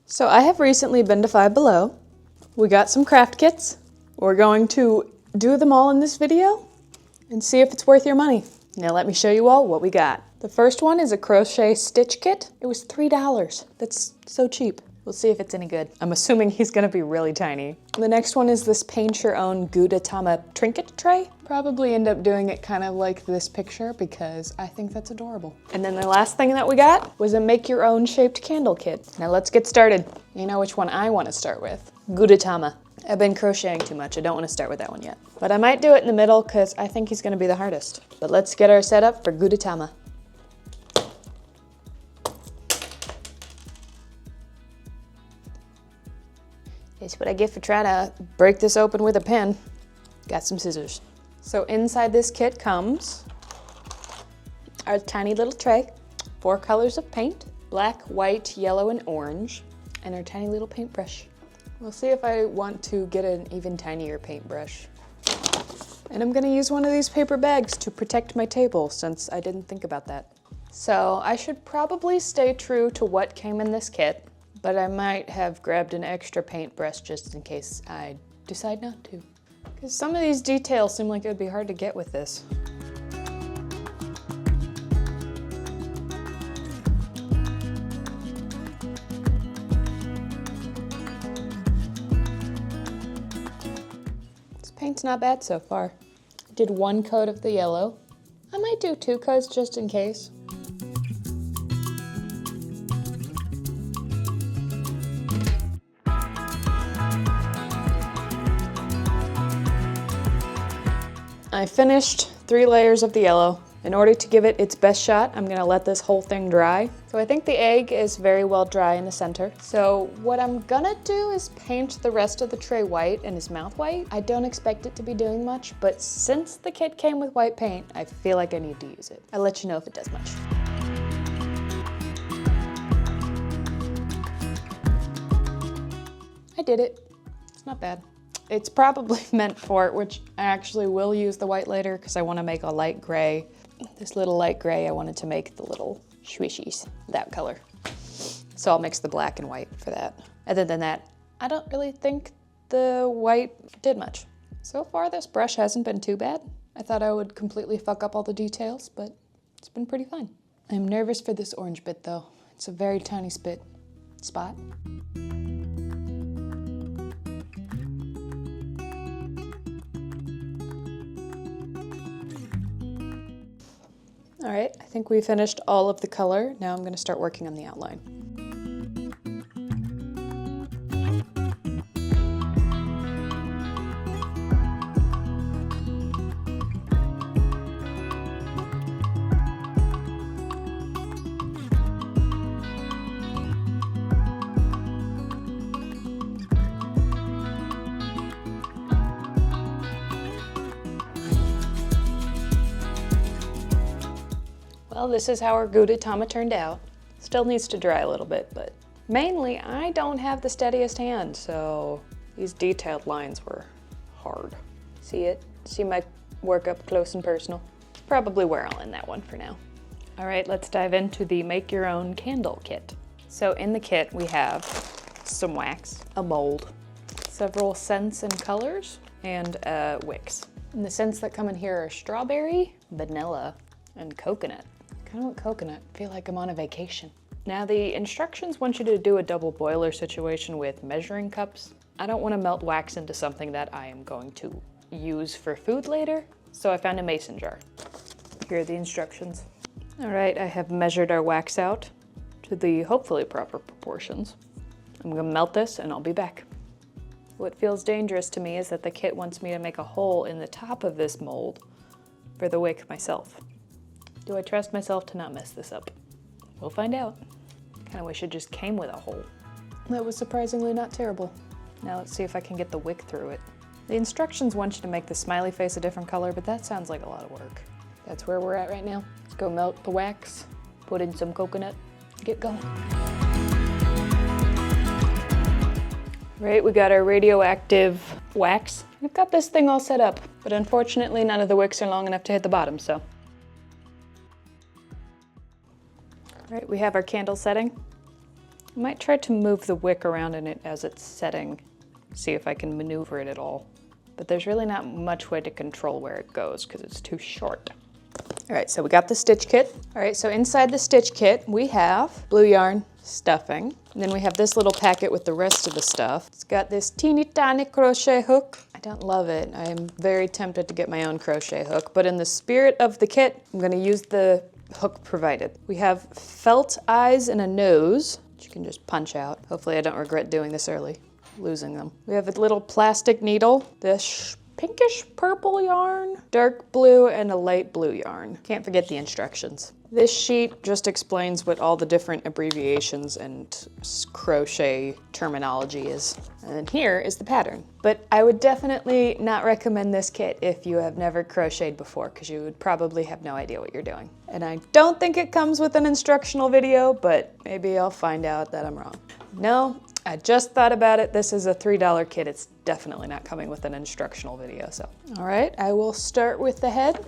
So I have recently been to Five Below. We got some craft kits. We're going to do them all in this video and see if it's worth your money. Now let me show you all what we got. The first one is a crochet stitch kit. It was $3. That's so cheap. We'll see if it's any good. I'm assuming he's gonna be really tiny. The next one is this paint your own Gudetama trinket tray. Probably end up doing it kind of like this picture because I think that's adorable. And then the last thing that we got was a make your own shaped candle kit. Now let's get started. You know which one I want to start with. Gudetama. I've been crocheting too much. I don't want to start with that one yet. But I might do it in the middle because I think he's gonna be the hardest. But let's get our setup for Gudetama. It's what I get for trying to break this open with a pen. Got some scissors. So inside this kit comes our tiny little tray, 4 colors of paint, black, white, yellow, and orange, and our tiny little paintbrush. We'll see if I want to get an even tinier paintbrush. And I'm gonna use one of these paper bags to protect my table since I didn't think about that. So I should probably stay true to what came in this kit, but I might have grabbed an extra paintbrush just in case I decide not to. Because some of these details seem like it would be hard to get with this. This paint's not bad so far. I did 1 coat of the yellow. I might do 2 coats just in case. I finished 3 layers of the yellow. In order to give it its best shot, I'm gonna let this whole thing dry. So I think the egg is very well dry in the center. So what I'm gonna do is paint the rest of the tray white and his mouth white. I don't expect it to be doing much, but since the kit came with white paint, I feel like I need to use it. I'll let you know if it does much. I did it. It's not bad. It's probably meant for it, which I actually will use the white later because I want to make a light gray. This little light gray, I wanted to make the little swishies, that color. So I'll mix the black and white for that. Other than that, I don't really think the white did much. So far, this brush hasn't been too bad. I thought I would completely fuck up all the details, but it's been pretty fun. I'm nervous for this orange bit though. It's a very tiny spot. All right, I think we finished all of the color. Now I'm gonna start working on the outline. Well, this is how our Gudetama turned out. Still needs to dry a little bit, but mainly I don't have the steadiest hand, so these detailed lines were hard. See it? See my work up close and personal? It's probably where I'll end that one for now. All right, let's dive into the make your own candle kit. So in the kit we have some wax, a mold, several scents and colors, and wicks. And the scents that come in here are strawberry, vanilla, and coconut. I want coconut. I feel like I'm on a vacation. Now the instructions want you to do a double boiler situation with measuring cups. I don't want to melt wax into something that I am going to use for food later, so I found a mason jar. Here are the instructions. All right, I have measured our wax out to the hopefully proper proportions. I'm gonna melt this and I'll be back. What feels dangerous to me is that the kit wants me to make a hole in the top of this mold for the wick myself. Do I trust myself to not mess this up? We'll find out. Kinda wish it just came with a hole. That was surprisingly not terrible. Now let's see if I can get the wick through it. The instructions want you to make the smiley face a different color, but that sounds like a lot of work. That's where we're at right now. Let's go melt the wax, put in some coconut, get going. Right, we got our radioactive wax. We've got this thing all set up, but unfortunately none of the wicks are long enough to hit the bottom, so. All right, we have our candle setting. I might try to move the wick around in it as it's setting, see if I can maneuver it at all. But there's really not much way to control where it goes because it's too short. All right, so we got the stitch kit. All right, so inside the stitch kit, we have blue yarn, stuffing, and then we have this little packet with the rest of the stuff. It's got this teeny tiny crochet hook. I don't love it. I am very tempted to get my own crochet hook, but in the spirit of the kit, I'm gonna use the hook provided. We have felt eyes and a nose, which you can just punch out. Hopefully I don't regret doing this early, losing them. We have a little plastic needle, this pinkish purple yarn, dark blue, and a light blue yarn. Can't forget the instructions. This sheet just explains what all the different abbreviations and crochet terminology is. And then here is the pattern. But I would definitely not recommend this kit if you have never crocheted before, because you would probably have no idea what you're doing. And I don't think it comes with an instructional video, but maybe I'll find out that I'm wrong. No, I just thought about it. This is a $3 kit. It's definitely not coming with an instructional video, so. All right, I will start with the head.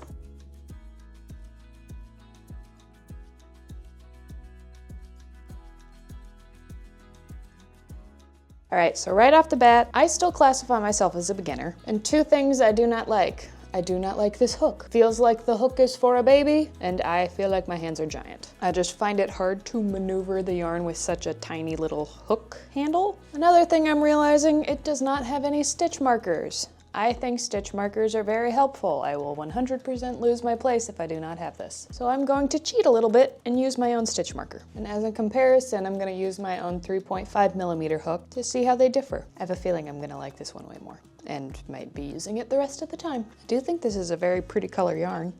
All right, so right off the bat, I still classify myself as a beginner, and two things I do not like. I do not like this hook. Feels like the hook is for a baby, and I feel like my hands are giant. I just find it hard to maneuver the yarn with such a tiny little hook handle. Another thing I'm realizing, it does not have any stitch markers. I think stitch markers are very helpful. I will 100% lose my place if I do not have this. So I'm going to cheat a little bit and use my own stitch marker. And as a comparison, I'm gonna use my own 3.5mm hook to see how they differ. I have a feeling I'm gonna like this one way more and might be using it the rest of the time. I do think this is a very pretty color yarn,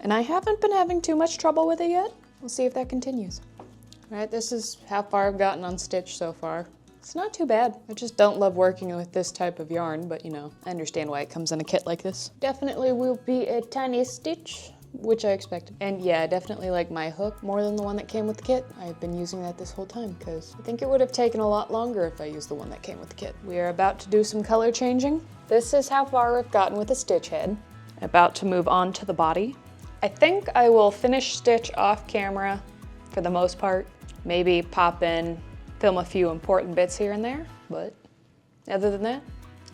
and I haven't been having too much trouble with it yet. We'll see if that continues. All right, this is how far I've gotten on stitch so far. It's not too bad. I just don't love working with this type of yarn, but you know, I understand why it comes in a kit like this. Definitely will be a tiny stitch, which I expected. And yeah, I definitely like my hook more than the one that came with the kit. I've been using that this whole time because I think it would have taken a lot longer if I used the one that came with the kit. We are about to do some color changing. This is how far I've gotten with the stitch head. About to move on to the body. I think I will finish stitch off camera for the most part. Maybe pop in, film a few important bits here and there, but other than that,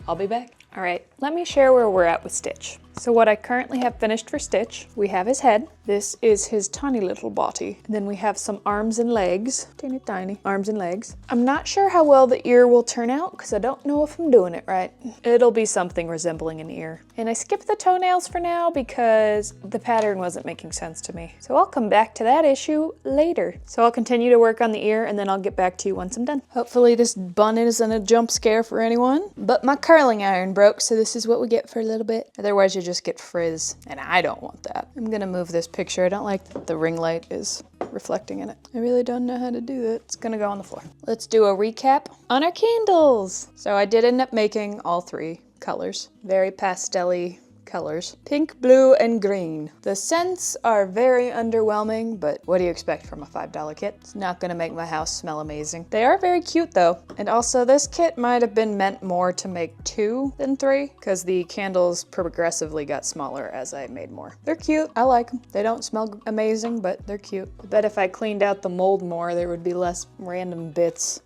I'll be back. All right, let me share where we're at with stitch. So what I currently have finished for stitch, we have his head. This is his tiny little body. And then we have some arms and legs, teeny tiny arms and legs. I'm not sure how well the ear will turn out because I don't know if I'm doing it right. It'll be something resembling an ear. And I skipped the toenails for now because the pattern wasn't making sense to me. So I'll come back to that issue later. So I'll continue to work on the ear and then I'll get back to you once I'm done. Hopefully this bun isn't a jump scare for anyone, but my curling iron broke, so this is what we get for a little bit. Otherwise you just get frizz, and I don't want that. I'm gonna move this picture. I don't like that the ring light is reflecting in it. I really don't know how to do that. It's gonna go on the floor. Let's do a recap on our candles. So I did end up making all three colors. Very pastel-y colors. Pink, blue, and green. The scents are very underwhelming, but what do you expect from a $5 kit? It's not gonna make my house smell amazing. They are very cute though. And also this kit might have been meant more to make 2 than 3 because the candles progressively got smaller as I made more. They're cute, I like them. They don't smell amazing, but they're cute. I bet if I cleaned out the mold more, there would be less random bits.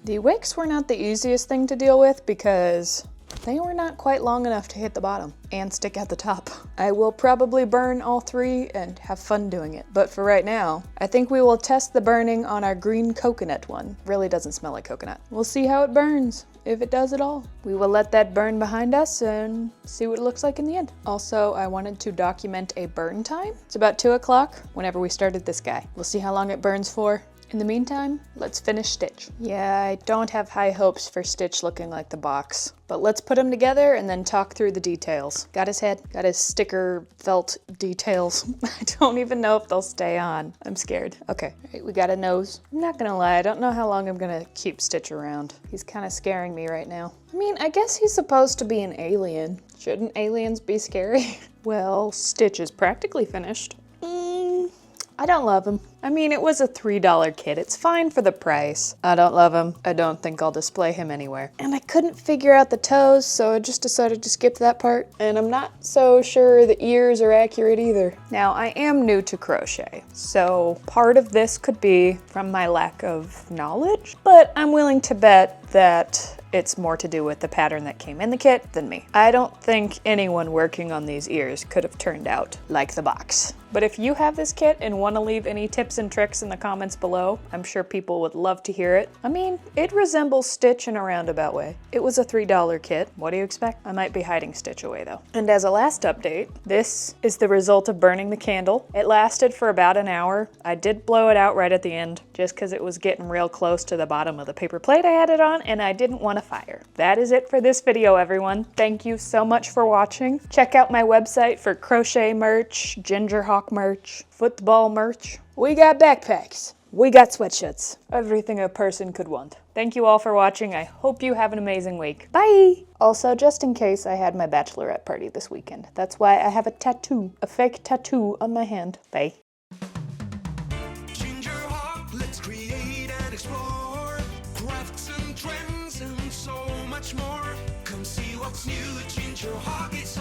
The wicks were not the easiest thing to deal with because they were not quite long enough to hit the bottom and stick at the top. I will probably burn all 3 and have fun doing it. But for right now, I think we will test the burning on our green coconut one. Really doesn't smell like coconut. We'll see how it burns, if it does at all. We will let that burn behind us and see what it looks like in the end. Also, I wanted to document a burn time. It's about 2 o'clock whenever we started this guy. We'll see how long it burns for. In the meantime, let's finish stitch. Yeah, I don't have high hopes for stitch looking like the box, but let's put them together and then talk through the details. Got his head, got his sticker felt details. I don't even know if they'll stay on. I'm scared. Okay, all right, we got a nose. I'm not gonna lie, I don't know how long I'm gonna keep Stitch around. He's kind of scaring me right now. I mean, I guess he's supposed to be an alien. Shouldn't aliens be scary? Well, Stitch is practically finished. I don't love him. I mean, it was a $3 kit. It's fine for the price. I don't love him. I don't think I'll display him anywhere. And I couldn't figure out the toes, so I just decided to skip that part. And I'm not so sure the ears are accurate either. Now, I am new to crochet, so part of this could be from my lack of knowledge, but I'm willing to bet that it's more to do with the pattern that came in the kit than me. I don't think anyone working on these ears could have turned out like the box. But if you have this kit and want to leave any tips and tricks in the comments below, I'm sure people would love to hear it. I mean, it resembles Stitch in a roundabout way. It was a $3 kit. What do you expect? I might be hiding Stitch away though. And as a last update, this is the result of burning the candle. It lasted for about an hour. I did blow it out right at the end just because it was getting real close to the bottom of the paper plate I had it on and I didn't want to fire. That is it for this video, everyone. Thank you so much for watching. Check out my website for crochet merch, Ginger Hawk merch, football merch. We got backpacks. We got sweatshirts. Everything a person could want. Thank you all for watching. I hope you have an amazing week. Bye! Also, just in case, I had my bachelorette party this weekend. That's why I have a tattoo, a fake tattoo on my hand. Bye. Ginger Hawk, let's create and explore crafts and trends and so much more. Come see what's new at Ginger Hawk. It's